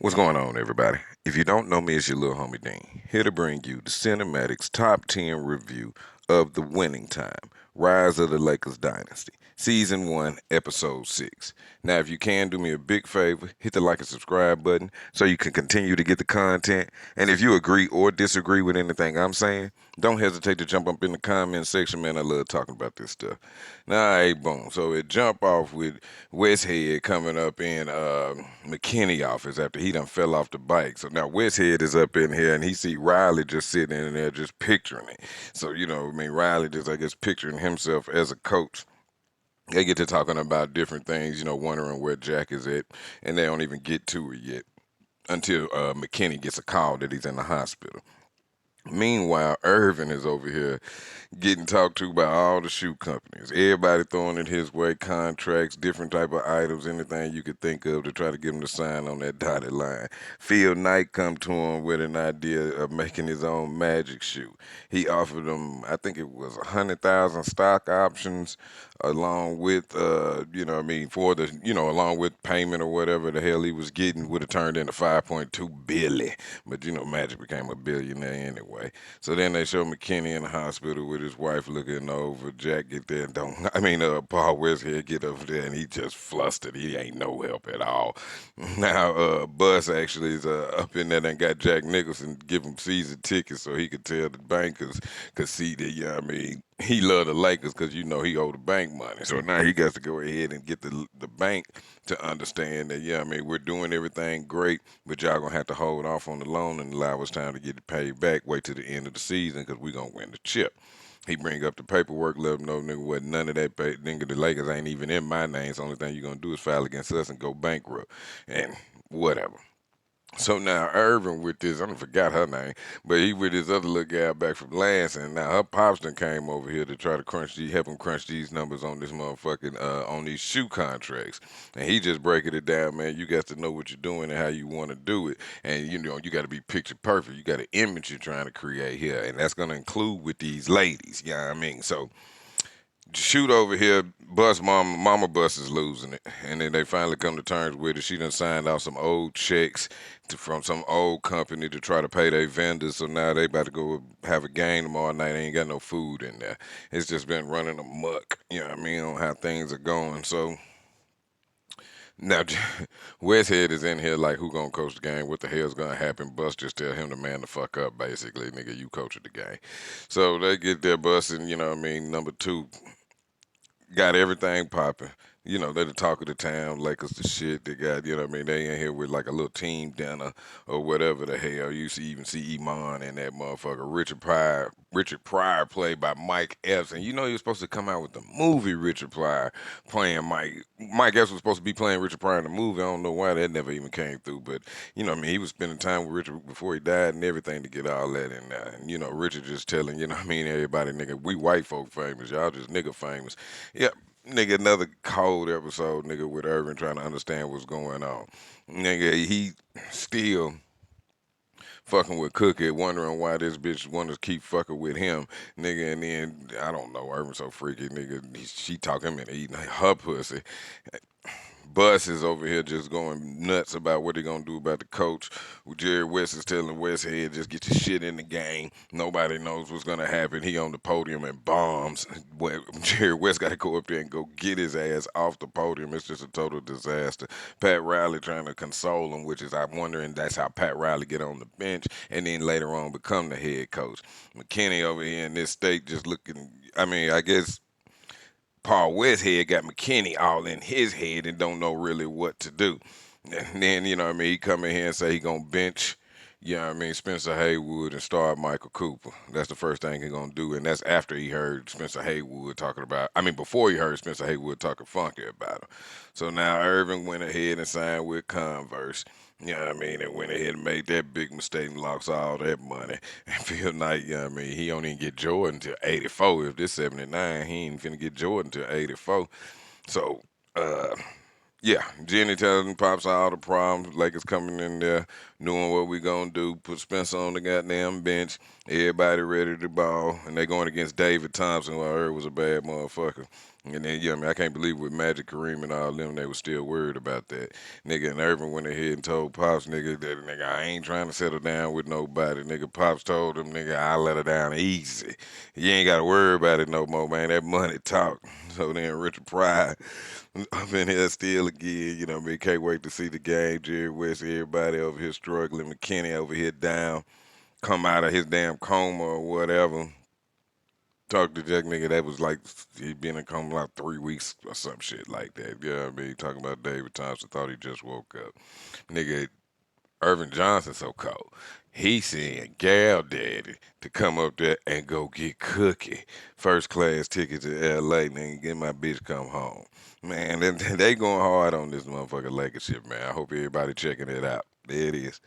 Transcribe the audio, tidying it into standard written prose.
What's going on, everybody? If you don't know me, it's your little homie Dean, here to bring you the Cinematics Top 10 review of The Winning Time, Rise of the Lakers Dynasty, Season 1, Episode 6. Now, if you can, do me a big favor, hit the like and subscribe button so you can continue to get the content. And if you agree or disagree with anything I'm saying, don't hesitate to jump up in the comment section, man. I love talking about this stuff. Now, hey, boom. So it jump off with Westhead coming up in McKinney office after he done fell off the bike. So now Westhead is up in here and he see Riley just sitting in there just picturing it. So, Riley just, I guess, picturing himself as a coach. They get to talking about different things, wondering where Jack is at, and they don't even get to it yet until McKinney gets a call that he's in the hospital. Meanwhile, Irvin is over here getting talked to by all the shoe companies. Everybody throwing it his way, contracts, different type of items, anything you could think of to try to get him to sign on that dotted line. Phil Knight come to him with an idea of making his own magic shoe. He offered him, I think it was 100,000 stock options, along with, for the, along with payment or whatever the hell he was getting, would have turned into 5.2 billion. But Magic became a billionaire anyway. So then they show McKinney in the hospital with his wife looking over. Jack get there and Paul Westhead get over there and he just flustered. He ain't no help at all. Now, Bus actually is up in there and got Jack Nicholson give him season tickets so he could tell the bankers could see that, he loved the Lakers because he owed the bank money. So now he got to go ahead and get the bank to understand that we're doing everything great, but y'all gonna have to hold off on the loan and allow us time to get it paid back. Wait till the end of the season because we're gonna win the chip. He bring up the paperwork, let him know, nigga, what none of that nigga, the Lakers ain't even in my name. So the only thing you're gonna do is file against us and go bankrupt and whatever. So now Irvin with this, I don't forgot her name, but he with his other little gal back from Lansing. Now her pops done came over here to try to help him crunch these numbers on this motherfucking, on these shoe contracts. And he just breaking it down, man. You got to know what you're doing and how you want to do it. And you got to be picture perfect. You got an image you're trying to create here. And that's going to include with these ladies. You know what I mean? So shoot over here, Mama Bus is losing it. And then they finally come to terms with it. She done signed out some old checks from some old company to try to pay their vendors. So now they about to go have a game tomorrow night. They ain't got no food in there. It's just been running amok, on how things are going. So now Westhead is in here like, who gonna coach the game? What the hell's gonna happen? Bus just tell him to man the fuck up, basically. Nigga, you coaching the game. So they get their bus and, number two got everything popping. They the talk of the town, Lakers the shit. They got, they in here with like a little team dinner or whatever the hell. You see, even see Iman and that motherfucker. Richard Pryor played by Mike Epps. And he was supposed to come out with the movie Richard Pryor playing Mike. Mike Epps was supposed to be playing Richard Pryor in the movie. I don't know why that never even came through. But, he was spending time with Richard before he died and everything to get all that in there. And, Richard just telling, everybody, nigga, we white folk famous. Y'all just nigga famous. Yep. Nigga, another cold episode, nigga, with Irvin trying to understand what's going on. Nigga, he still fucking with Cookie, wondering why this bitch want to keep fucking with him, nigga. And then I don't know, Irvin so freaky, nigga. She talking him into eating her pussy. Bus is over here just going nuts about what they gonna do about the coach. Jerry West is telling Westhead, just get your shit in the game. Nobody knows what's gonna happen. He on the podium and bombs. Jerry West got to go up there and go get his ass off the podium. It's just a total disaster. Pat Riley trying to console him, which is, I'm wondering, that's how Pat Riley get on the bench and then later on become the head coach. McKinney over here in this state just looking, I guess Paul Westhead got McKinney all in his head and don't know really what to do. And then, he come in here and say he gonna bench, Spencer Haywood and start Michael Cooper. That's the first thing he gonna do, and that's after he heard Spencer Haywood talking about, before he heard Spencer Haywood talking funky about him. So now Irvin went ahead and signed with Converse. And went ahead and made that big mistake and lost all that money. And Phil Knight, he don't even get Jordan until 84. If this 79, he ain't finna get Jordan until 84. So, yeah, Jenny telling Pops all the problems. Lakers coming in there, knowing what we gonna do. Put Spencer on the goddamn bench. Everybody ready to ball, and they going against David Thompson, who I heard was a bad motherfucker. And then, yeah, I mean, I can't believe with Magic Kareem and all them, they was still worried about that. Nigga, and Irvin went ahead and told Pops, nigga, that nigga, I ain't trying to settle down with nobody. Nigga, Pops told him, nigga, I'll let her down easy. You ain't got to worry about it no more, man. That money talk. So then Richard Pryor up in here still again, you know what I mean? Can't wait to see the game. Jerry West, everybody over here struggling. McKinney over here down, come out of his damn coma or whatever. Talk to Jack nigga that was like he been in coma like 3 weeks or some shit like that. You know what I mean? Talking about David Thompson thought he just woke up. Nigga, Irvin Johnson so cold. He sent Gal Daddy to come up there and go get Cookie. First class ticket to LA, nigga. Get my bitch come home. Man, they going hard on this motherfucking Lakers shit, man. I hope everybody checking it out. There it is.